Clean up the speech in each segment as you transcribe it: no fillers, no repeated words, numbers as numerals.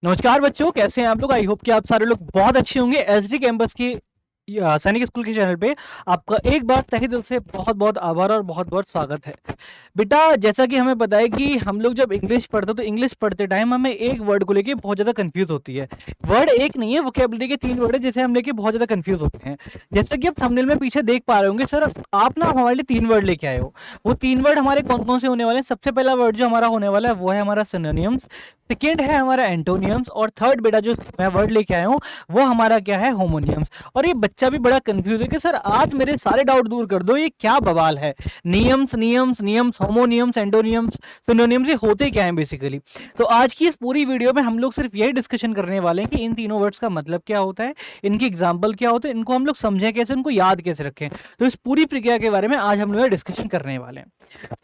नमस्कार बच्चों, कैसे हैं आप लोग। आई होप कि आप सारे लोग बहुत अच्छे होंगे। एसडी कैंपस की सैनिक स्कूल के चैनल पे आपका एक बार तहे दिल से बहुत बहुत आभार और बहुत बहुत स्वागत है। बेटा, जैसा कि हमें पता है कि हम लोग जब इंग्लिश पढ़ते तो इंग्लिश पढ़ते टाइम हमें एक वर्ड को लेके बहुत ज़्यादा कंफ्यूज होती है। वर्ड एक नहीं है, वोकेबलरी के 3 वर्ड है जिसे हम लेके बहुत ज़्यादा कंफ्यूज होते हैं। जैसा कि आप थंबनेल में पीछे देख पा रहे होंगे, सर आप ना हमारे लिए 3 वर्ड लेके आए हो। वो 3 वर्ड हमारे कौन कौन से होने वाले हैं? सबसे पहला वर्ड जो हमारा होने वाला है वो है हमारा सिनोनिम्स, सेकेंड है हमारा एंटोनियम्स, और थर्ड बेटा जो मैं वर्ड लेके आया हूँ वो हमारा क्या है? होमोनियम्स। और ये बच्चा भी बड़ा कंफ्यूज है कि सर आज मेरे सारे डाउट दूर कर दो, ये क्या बवाल है? नियम्स नियम्स नियम्स, होमोनियम्स, एंटोनियम्स, सिनोनियम्स, ये होते क्या हैं बेसिकली? तो आज की इस पूरी वीडियो में हम लोग सिर्फ यही डिस्कशन करने वाले हैं कि इन तीनों वर्ड्स का मतलब क्या होता है, इनके एग्जाम्पल क्या होते हैं, इनको हम लोग समझें कैसे, उनको याद कैसे रखें। तो इस पूरी प्रक्रिया के बारे में आज हम लोग डिस्कशन करने वाले हैं।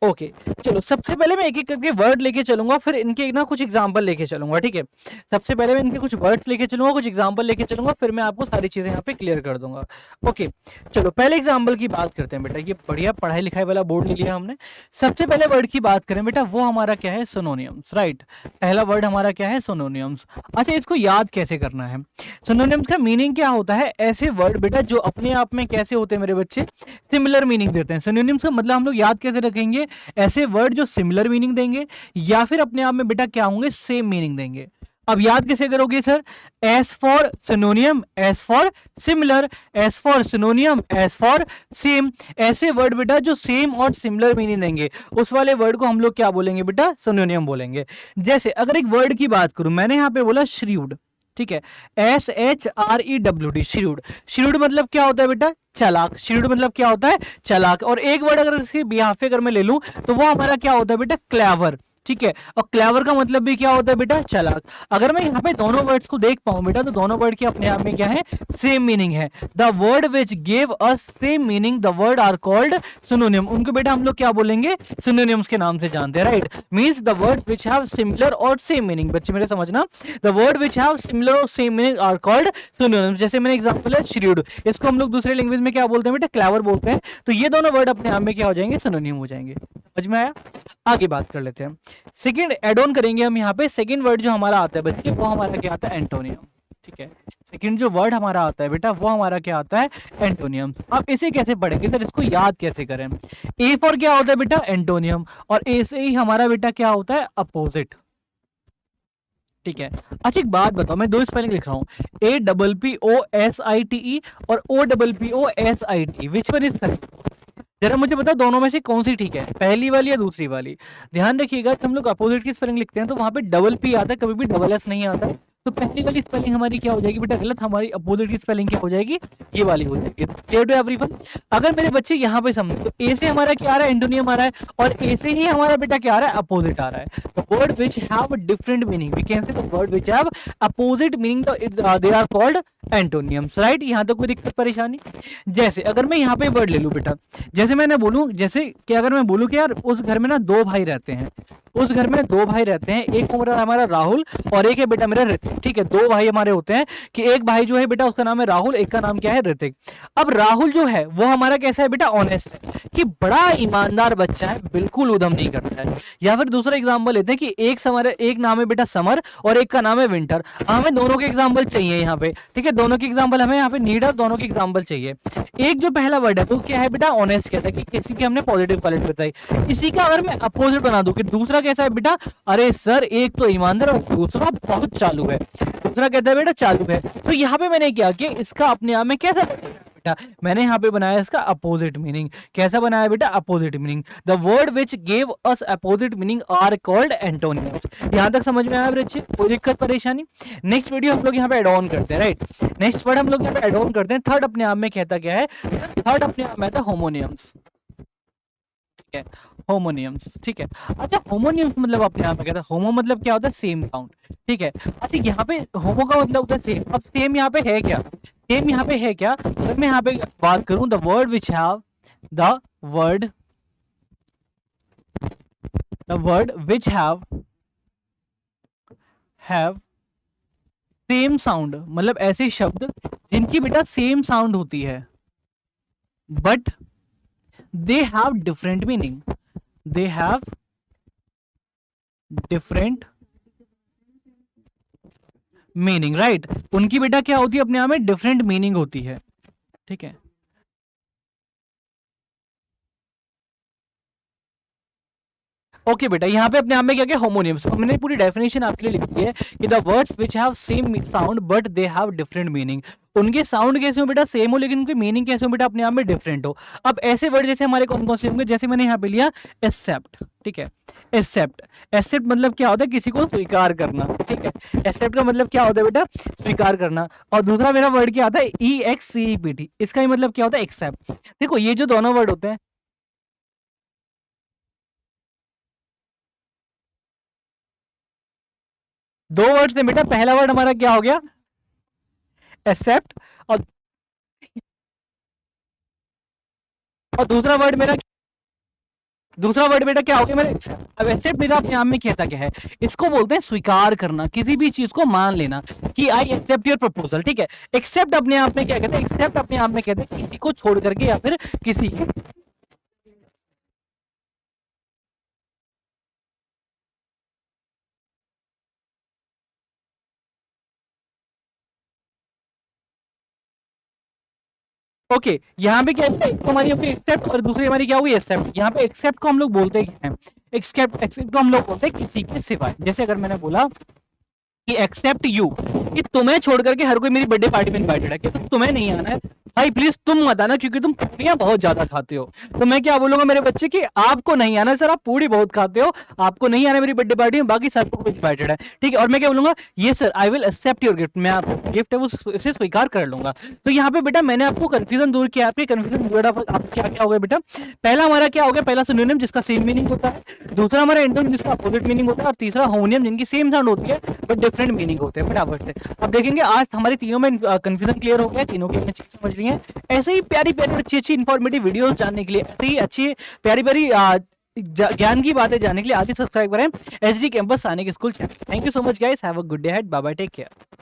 ओके, चलो सबसे पहले मैं एक एक करके वर्ड लेके चलूंगा, फिर इनके ना कुछ एग्जांपल लेके चलूंगा, ठीक है। सबसे पहले मैं इनके कुछ वर्ड्स लेके चलूंगा, कुछ एग्जांपल लेके चलूंगा, फिर मैं आपको सारी चीजें यहाँ पे क्लियर कर दूंगा। ओके, चलो पहले एग्जांपल की बात करते हैं बेटा। ये बढ़िया पढ़ाई लिखाई वाला बोर्ड ले लिया हमने। सबसे पहले वर्ड की बात करें बेटा, वो हमारा क्या है? Synonyms, right. पहला वर्ड हमारा क्या है? सिनोनिम्स। अच्छा, इसको याद कैसे करना है? सिनोनिम्स का मीनिंग क्या होता है? ऐसे वर्ड बेटा जो अपने आप में कैसे होते हैं मेरे बच्चे? सिमिलर मीनिंग देते हैं। सिनोनिम्स का मतलब हम लोग याद कैसे रखेंगे? ऐसे वर्ड जो सिमिलर मीनिंग देंगे या फिर अपने आप में बेटा क्या होंगे? सेम मीनिंग देंगे। अब याद कैसे करोगे sir? S for सिनोनियम, S for similar, S for सिनोनियम, S for same. ऐसे वर्ड बेटा जो सेम और सिमिलर मीनिंग देंगे उस वाले वर्ड को हम लोग क्या बोलेंगे बेटा? सिनोनियम बोलेंगे। जैसे अगर एक वर्ड की बात करूं, मैंने यहां पे बोला श्रीव्ड, ठीक है। SHREWD, श्रीव्ड। श्रीव्ड मतलब क्या होता है बेटा? चालाक। श्रीव्ड मतलब क्या होता है? चालाक। और एक वर्ड अगर इसके बिहाफ पे अगर मैं ले लूं तो वो हमारा क्या होता है बेटा? क्लेवर, ठीक है। और क्लेवर का मतलब भी क्या होता है बेटा? चालाक। अगर मैं यहाँ पे दोनों वर्ड्स को देख पाऊं बेटा तो दोनों वर्ड की अपने आप में क्या है? सेम मीनिंग है। The word which give us same meaning the word are called synonym. उनको बेटा हम लोग क्या बोलेंगे? सिनोनिम्स के नाम से जानते हैं, right. Means the word which have similar और सेम मीनिंग। बच्चे मेरे समझना, the word which have similar और same meaning are called synonyms. जैसे मैंने एग्जांपल है श्रीव्ड, इसको हम लोग दूसरे लैंग्वेज में क्या बोलते हैं बेटा? क्लेवर बोलते हैं। तो ये दोनों वर्ड अपने आप में क्या हो जाएंगे? सिनोनिम हो जाएंगे। समझ में आया? आगे बात कर लेते हैं। सेकंड एड ऑन करेंगे हम यहाँ पे। सेकंड वर्ड जो हमारा आता है बच्चे वो हमारा क्या आता है? एंटोनियम, ठीक है। सेकंड जो वर्ड हमारा आता है बेटा वो हमारा क्या आता है? एंटोनियम। अब इसे कैसे पढ़ेंगे सर? इसको याद कैसे करें? ए फॉर क्या होता है बेटा? एंटोनियम। और ए से ही हमारा बेटा क्या होता है? अपोजिट, ठीक है। अच्छा एक बात बताओ, मैं दो स्पेलिंग लिख रहा हूँ, APPOSITE और OPPOSITE, which one is correct? जरा मुझे बताओ दोनों में से कौन सी ठीक है, पहली वाली या दूसरी वाली? ध्यान रखिएगा कि हम लोग अपोजिट की स्पेलिंग लिखते हैं तो वहां पे डबल पी आता है, कभी भी डबल एस नहीं आता है। तो पहली वाली स्पेलिंग हमारी क्या हो जाएगी बेटा? गलत। हमारी अपोजिट की स्पेलिंग क्या हो जाएगी? ये वाली हो जाएगी। Clear to everyone? अगर मेरे बच्चे यहाँ पे समझे तो ए से हमारा क्या आ रहा है? एंटोनियम आ रहा है। और ए से ही हमारा बेटा क्या आ रहा है? अपोजिट आ रहा है। The word which have different meaning, we can say the word which have opposite meaning, they are called antonyms, right. यहाँ तक कोई दिक्कत परेशानी? जैसे अगर मैं यहाँ पे वर्ड ले लूं बेटा, जैसे मैंने बोलूं, जैसे कि अगर मैं बोलूं कि यार उस घर में ना 2 भाई रहते हैं, उस घर में 2 भाई रहते हैं, एक उम्र हमारा राहुल और एक है बेटा मेरा ऋतिक, ठीक है। 2 भाई हमारे होते हैं कि एक भाई जो है बेटा उसका नाम है राहुल, एक का नाम क्या है? ऋतिक। अब राहुल जो है वो हमारा कैसा है बेटा? ऑनेस्ट है, कि बड़ा ईमानदार बच्चा है, बिल्कुल उधम नहीं करता है। या फिर दूसरा एग्जाम्पल लेते हैं कि एक समर, एक नाम है बेटा समर और एक का नाम है विंटर। हमें दोनों के एग्जाम्पल चाहिए यहाँ पे, ठीक है। दोनों के एग्जाम्पल हमें यहाँ पे नीड है, दोनों के एग्जाम्पल चाहिए। एक जो पहला वर्ड है तो क्या है बेटा? ऑनेस्ट कहता है, कि किसी की हमने पॉजिटिव क्वालिटी बताई। इसी का अगर मैं अपोजिट बना दूं कि दूसरा कैसा है बेटा? अरे सर एक तो ईमानदार और दूसरा बहुत चालू है। दूसरा कहता है बेटा चालू है। तो यहाँ पे मैंने क्या किया, इसका अपने आप में कैसा बेटा? मैंने यहाँ पे बनाया इसका अपोजिट मीनिंग। कैसा बनाया बेटा? Opposite meaning. The word which give us opposite meaning are called antonyms. यहाँ तक समझ में आया बच्चे? कोई दिक्कत परेशानी? नेक्स्ट वीडियो हम लोग यहाँ पे एड ऑन करते हैं, राइट। नेक्स्ट वर्ड हम लोग यहाँ पे एड ऑन करते हैं। थर्ड अपने आप में कहता क्या है? थर्ड अपने आप में आता है होमोनियम्स, ठीक है। होमोनियम्स, ठीक है। अच्छा होमोनियम्स मतलब अपने आप में कहता है, होमो मतलब क्या होता है? सेम साउंड, ठीक है। अच्छा यहाँ पे होमो का मतलब होता है सेम। अब सेम यहाँ पे है क्या? सेम यहाँ पे है क्या? अगर मैं यहाँ पे बात करूं, the word which have, the word, the word which have same sound, मतलब ऐसे शब्द जिनकी बेटा सेम साउंड होती है but they have different meaning, they have different meaning, right. उनकी बेटा क्या होती है, अपने आप में डिफरेंट मीनिंग होती है, ठीक है। ओके बेटा, यहाँ पे अपने आप में क्या क्या होमोनिम्स, हमने पूरी डेफिनेशन आपके लिए लिख दी है कि the words which have same sound but they have different meaning. उनके साउंड कैसे हो बेटा, सेम हो, लेकिन उनके मीनिंग कैसे हो बेटा, अपने आप में डिफरेंट हो। अब ऐसे वर्ड जैसे हमारे कौन कौन से होंगे, जैसे मैंने यहाँ पे लिया एक्सेप्ट, ठीक है। एक्सेप्ट, एक्सेप्ट मतलब क्या होता है, किसी को स्वीकार करना, ठीक है। एक्सेप्ट का मतलब क्या होता है बेटा, स्वीकार करना। और दूसरा मेरा वर्ड क्या आता है, EXCEPT, इसका ही मतलब क्या होता है, एक्सेप्ट। देखो ये जो दोनों वर्ड होते हैं, दो वर्ड से बेटा, पहला वर्ड हमारा क्या हो गया, एक्सेप्ट, और दूसरा वर्ड मेरा, दूसरा वर्ड बेटा क्या हो गया मेरा, एक्सेप्ट। अब एक्सेप्ट मेरा अपने आप में कहता क्या है, इसको बोलते हैं स्वीकार करना, किसी भी चीज को मान लेना कि आई एक्सेप्ट योर प्रपोजल, ठीक है। एक्सेप्ट अपने आप में क्या कहते हैं, एक्सेप्ट अपने आप में कहते हैं किसी को छोड़ करके या फिर किसी के, ओके। यहाँ पे क्या है, एक तो हमारी होगी एक्सेप्ट और दूसरी हमारी क्या होगी, एक्सेप्ट। यहाँ पे एक्सेप्ट को हम लोग बोलते हैं, एक्सेप्ट, एक्सेप्ट को हम लोग बोलते हैं किसी के सिवाय। जैसे अगर मैंने बोला कि एक्सेप्ट यू, कि तुम्हें छोड़ करके हर कोई मेरी बर्थडे पार्टी में इनवाइटेड है, कि तुम्हें नहीं आना है भाई, प्लीज तुम मत आना क्योंकि तुम पूड़ियां बहुत ज्यादा खाते हो। तो मैं क्या बोलूंगा मेरे बच्चे कि आपको नहीं आना सर, आप पूड़ी बहुत खाते हो, आपको नहीं आना मेरी बर्थडे पार्टी में, बाकी सब कुछ इनवाइटेड है, ठीक है। और मैं क्या बोलूंगा, ये sir I will accept your gift, मैं आपको गिफ्ट है वो इसे स्वीकार कर लूंगा। तो यहाँ पे बेटा मैंने आपको कंफ्यूजन दूर किया, आपके कंफ्यूजन दूर, आप क्या क्या हो गया बेटा, पहला हमारा क्या हो गया, पहला सिनोनिम जिसका सेम मीनिंग होता है, दूसरा हमारा एंटोनिम जिसका अपोजिट मीनिंग होता है, और तीसरा होमोनियम जिनकी सेम साउंड होती है बट डिफरेंट मीनिंग होते हैं बराबर से। अब देखेंगे आज हमारी तीनों में कंफ्यूजन क्लियर हो गया, तीनों की हमने चीज समझ ली है। ऐसे ही प्यारी प्यारी अच्छी अच्छी इंफॉर्मेटिव वीडियोस जानने के लिए, ऐसे ही अच्छी प्यारी प्यारी ज्ञान की बातें जानने के लिए आज ही सब्सक्राइब करें SD campus Sainik school channel. Thank you so much guys, have a good day ahead, bye bye, take care.